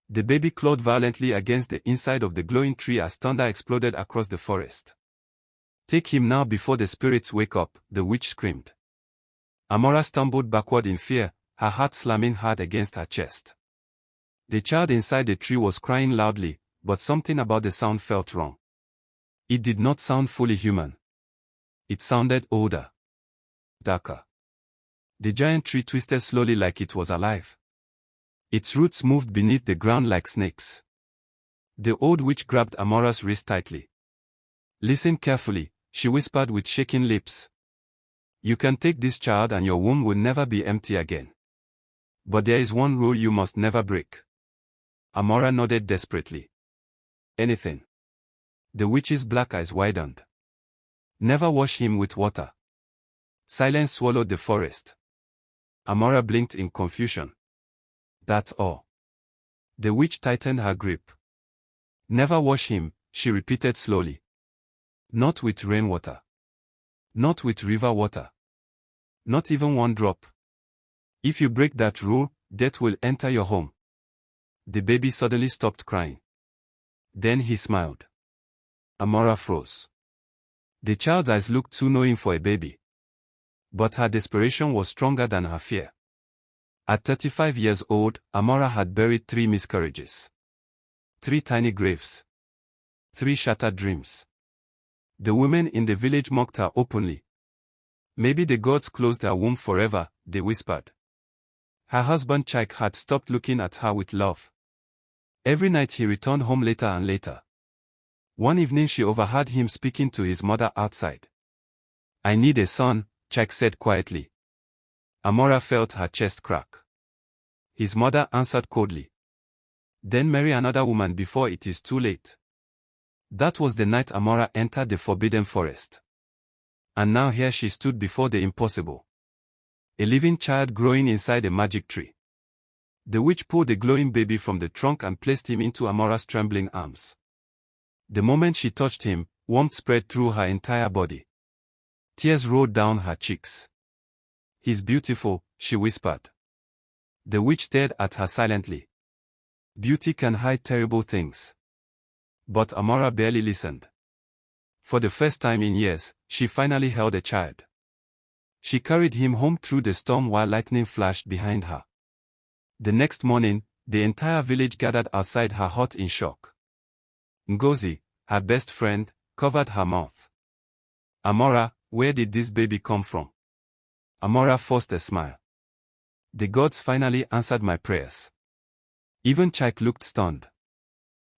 The baby clawed violently against the inside of the glowing tree as thunder exploded across the forest. "Take him now before the spirits wake up," the witch screamed. Amora stumbled backward in fear, her heart slamming hard against her chest. The child inside the tree was crying loudly, but something about the sound felt wrong. It did not sound fully human. It sounded older. Darker. The giant tree twisted slowly like it was alive. Its roots moved beneath the ground like snakes. The old witch grabbed Amora's wrist tightly. "Listen carefully," she whispered with shaking lips. "You can take this child and your womb will never be empty again. But there is one rule you must never break." Amora nodded desperately. "Anything?" The witch's black eyes widened. "Never wash him with water." Silence swallowed the forest. Amora blinked in confusion. "That's all." The witch tightened her grip. "Never wash him," she repeated slowly. "Not with rainwater. Not with river water. Not even one drop. If you break that rule, death will enter your home." The baby suddenly stopped crying. Then he smiled. Amora froze. The child's eyes looked too knowing for a baby. But her desperation was stronger than her fear. At 35 years old, Amora had buried 3 miscarriages. 3 tiny graves. 3 shattered dreams. The women in the village mocked her openly. "Maybe the gods closed her womb forever," they whispered. Her husband Chaik had stopped looking at her with love. Every night he returned home later and later. One evening she overheard him speaking to his mother outside. "I need a son," Chaik said quietly. Amora felt her chest crack. His mother answered coldly. "Then marry another woman before it is too late." That was the night Amora entered the forbidden forest. And now here she stood before the impossible. A living child growing inside a magic tree. The witch pulled the glowing baby from the trunk and placed him into Amora's trembling arms. The moment she touched him, warmth spread through her entire body. Tears rolled down her cheeks. "He's beautiful," she whispered. The witch stared at her silently. Beauty can hide terrible things. But Amora barely listened. For the first time in years, she finally held a child. She carried him home through the storm while lightning flashed behind her. The next morning, the entire village gathered outside her hut in shock. Ngozi, her best friend, covered her mouth. "Amora, where did this baby come from?" Amora forced a smile. "The gods finally answered my prayers." Even Chaik looked stunned.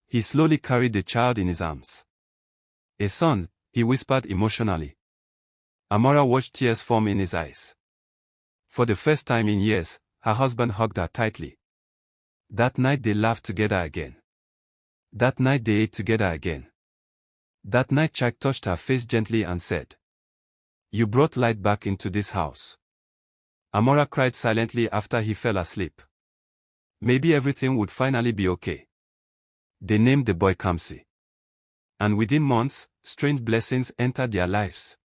He slowly carried the child in his arms. "A son," he whispered emotionally. Amora watched tears form in his eyes. For the first time in years, her husband hugged her tightly. That night they laughed together again. That night they ate together again. That night Chaik touched her face gently and said, "You brought light back into this house." Amora cried silently after he fell asleep. Maybe everything would finally be okay. They named the boy Kamsi. And within months, strange blessings entered their lives.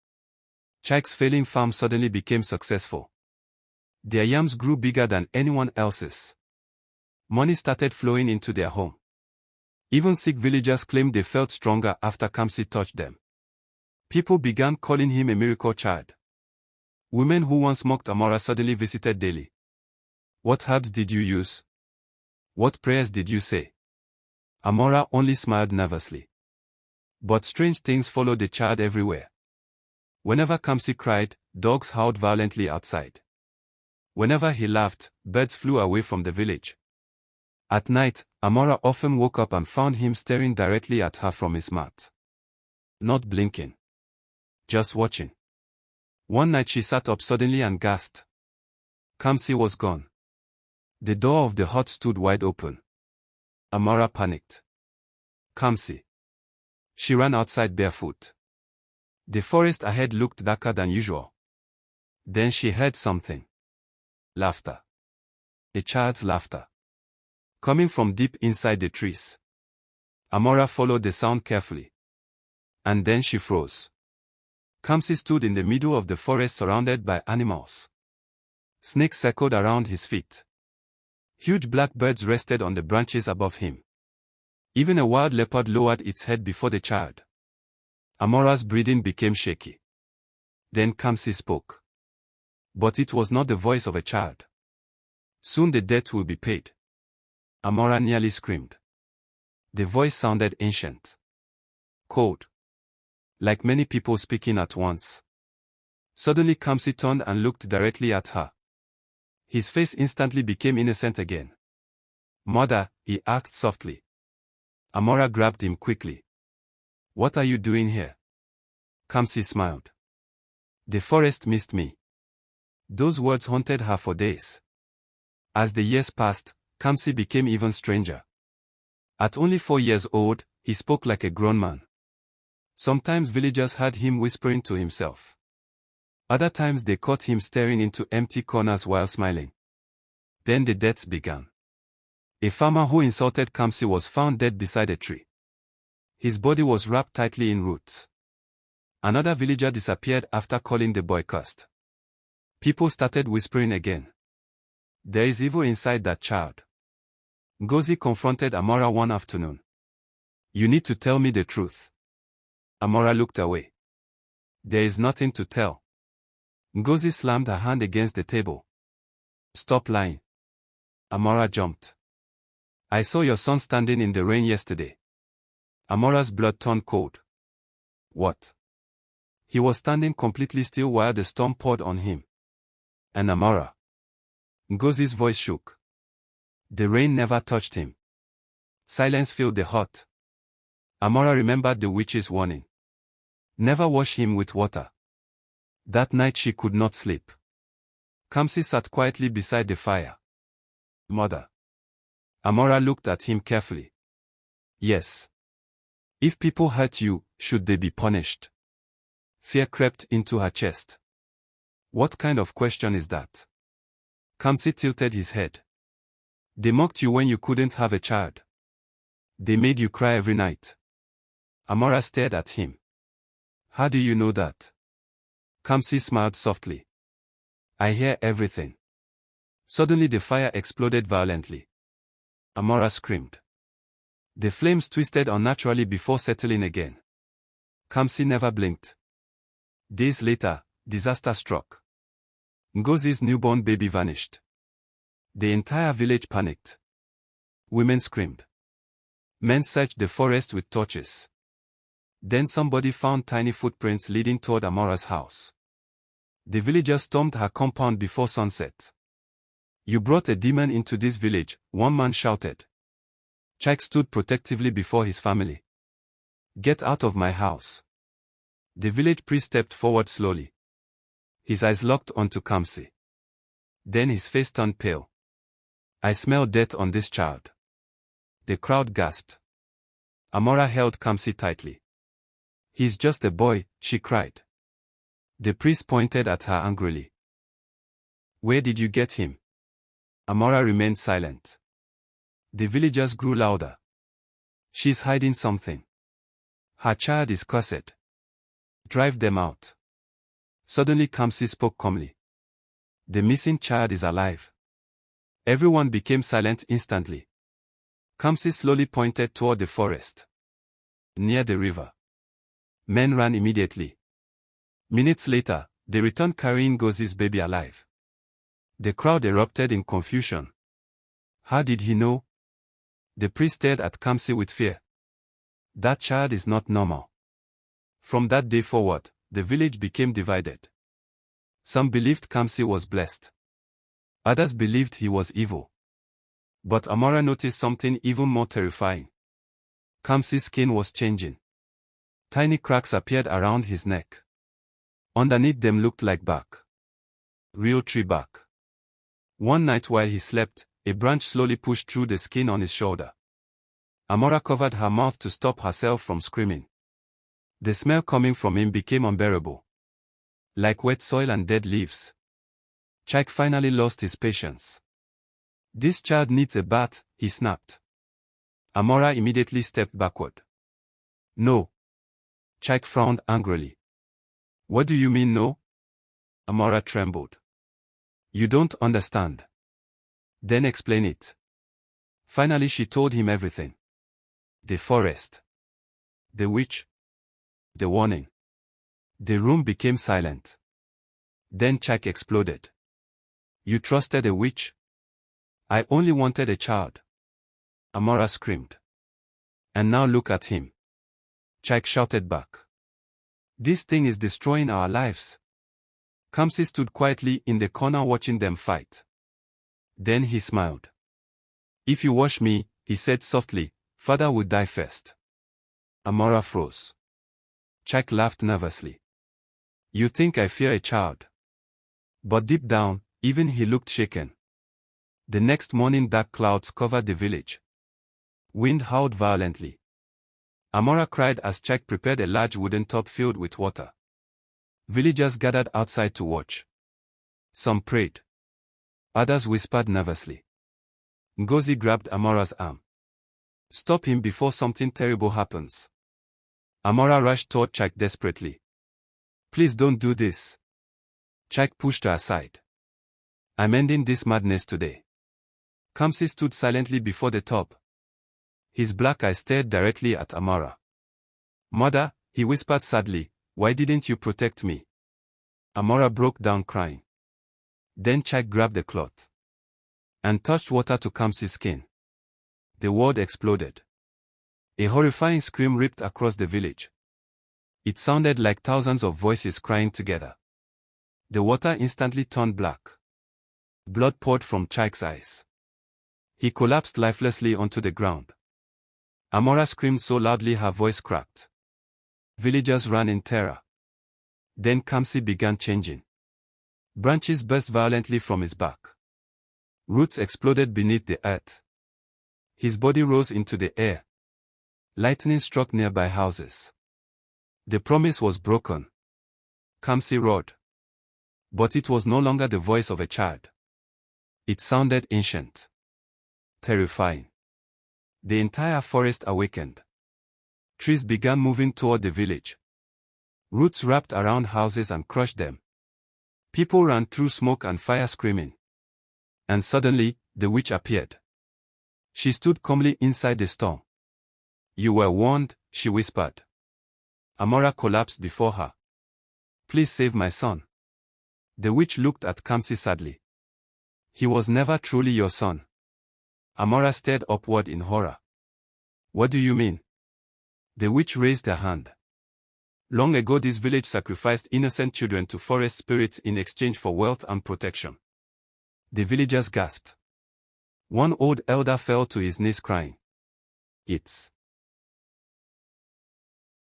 Chaik's failing farm suddenly became successful. Their yams grew bigger than anyone else's. Money started flowing into their home. Even sick villagers claimed they felt stronger after Kamsi touched them. People began calling him a miracle child. Women who once mocked Amora suddenly visited daily. "What herbs did you use? What prayers did you say?" Amora only smiled nervously. But strange things followed the child everywhere. Whenever Kamsi cried, dogs howled violently outside. Whenever he laughed, birds flew away from the village. At night, Amora often woke up and found him staring directly at her from his mat. Not blinking. Just watching. One night she sat up suddenly and gasped. Kamsi was gone. The door of the hut stood wide open. Amora panicked. "Kamsi." She ran outside barefoot. The forest ahead looked darker than usual. Then she heard something. Laughter. A child's laughter. Coming from deep inside the trees. Amora followed the sound carefully. And then she froze. Kamsi stood in the middle of the forest surrounded by animals. Snakes circled around his feet. Huge black birds rested on the branches above him. Even a wild leopard lowered its head before the child. Amora's breathing became shaky. Then Kamsi spoke. But it was not the voice of a child. Soon the debt will be paid. Amora nearly screamed. The voice sounded ancient. Cold. Like many people speaking at once. Suddenly Kamsi turned and looked directly at her. His face instantly became innocent again. Mother, he asked softly. Amora grabbed him quickly. What are you doing here? Kamsi smiled. The forest missed me. Those words haunted her for days. As the years passed, Kamsi became even stranger. At only 4 years old, he spoke like a grown man. Sometimes villagers heard him whispering to himself. Other times they caught him staring into empty corners while smiling. Then the deaths began. A farmer who insulted Kamsi was found dead beside a tree. His body was wrapped tightly in roots. Another villager disappeared after calling the boy cursed. People started whispering again. There is evil inside that child. Ngozi confronted Amora one afternoon. You need to tell me the truth. Amora looked away. There is nothing to tell. Ngozi slammed her hand against the table. Stop lying. Amora jumped. I saw your son standing in the rain yesterday. Amora's blood turned cold. What? He was standing completely still while the storm poured on him. And Amora? Ngozi's voice shook. The rain never touched him. Silence filled the hut. Amora remembered the witch's warning. Never wash him with water. That night she could not sleep. Kamsi sat quietly beside the fire. Mother. Amora looked at him carefully. Yes. If people hurt you, should they be punished? Fear crept into her chest. What kind of question is that? Kamsi tilted his head. They mocked you when you couldn't have a child. They made you cry every night. Amora stared at him. How do you know that? Kamsi smiled softly. I hear everything. Suddenly the fire exploded violently. Amora screamed. The flames twisted unnaturally before settling again. Kamsi never blinked. Days later, disaster struck. Ngozi's newborn baby vanished. The entire village panicked. Women screamed. Men searched the forest with torches. Then somebody found tiny footprints leading toward Amora's house. The villagers stormed her compound before sunset. You brought a demon into this village, one man shouted. Chaik stood protectively before his family. Get out of my house. The village priest stepped forward slowly. His eyes locked onto Kamsi. Then his face turned pale. I smell death on this child. The crowd gasped. Amora held Kamsi tightly. He's just a boy, she cried. The priest pointed at her angrily. Where did you get him? Amora remained silent. The villagers grew louder. She's hiding something. Her child is cursed. Drive them out. Suddenly Kamsi spoke calmly. The missing child is alive. Everyone became silent instantly. Kamsi slowly pointed toward the forest. Near the river. Men ran immediately. Minutes later, they returned carrying Ngozi's baby alive. The crowd erupted in confusion. How did he know? The priest stared at Kamsi with fear. That child is not normal. From that day forward, the village became divided. Some believed Kamsi was blessed. Others believed he was evil. But Amora noticed something even more terrifying. Kamsi's skin was changing. Tiny cracks appeared around his neck. Underneath them looked like bark. Real tree bark. One night while he slept, a branch slowly pushed through the skin on his shoulder. Amora covered her mouth to stop herself from screaming. The smell coming from him became unbearable. Like wet soil and dead leaves. Chaik finally lost his patience. This child needs a bath, he snapped. Amora immediately stepped backward. No. Chaik frowned angrily. What do you mean no? Amora trembled. You don't understand. Then explain it. Finally she told him everything. The forest. The witch. The warning. The room became silent. Then Chike exploded. You trusted a witch? I only wanted a child. Amora screamed. And now look at him. Chike shouted back. This thing is destroying our lives. Kamsi stood quietly in the corner watching them fight. Then he smiled. If you wash me, he said softly, father would die first. Amora froze. Chike laughed nervously. You think I fear a child? But deep down, even he looked shaken. The next morning dark clouds covered the village. Wind howled violently. Amora cried as Chike prepared a large wooden tub filled with water. Villagers gathered outside to watch. Some prayed. Others whispered nervously. Ngozi grabbed Amora's arm. Stop him before something terrible happens. Amora rushed toward Chike desperately. Please don't do this. Chike pushed her aside. I'm ending this madness today. Kamsi stood silently before the tub. His black eyes stared directly at Amora. Mother, he whispered sadly, why didn't you protect me? Amora broke down crying. Then Chike grabbed the cloth and touched water to Kamsi's skin. The world exploded. A horrifying scream ripped across the village. It sounded like thousands of voices crying together. The water instantly turned black. Blood poured from Chike's eyes. He collapsed lifelessly onto the ground. Amora screamed so loudly her voice cracked. Villagers ran in terror. Then Kamsi began changing. Branches burst violently from his back. Roots exploded beneath the earth. His body rose into the air. Lightning struck nearby houses. The promise was broken. Kamsi roared. But it was no longer the voice of a child. It sounded ancient. Terrifying. The entire forest awakened. Trees began moving toward the village. Roots wrapped around houses and crushed them. People ran through smoke and fire screaming. And suddenly, the witch appeared. She stood calmly inside the storm. You were warned, she whispered. Amora collapsed before her. Please save my son. The witch looked at Kamsi sadly. He was never truly your son. Amora stared upward in horror. What do you mean? The witch raised her hand. Long ago this village sacrificed innocent children to forest spirits in exchange for wealth and protection. The villagers gasped. One old elder fell to his knees crying. It's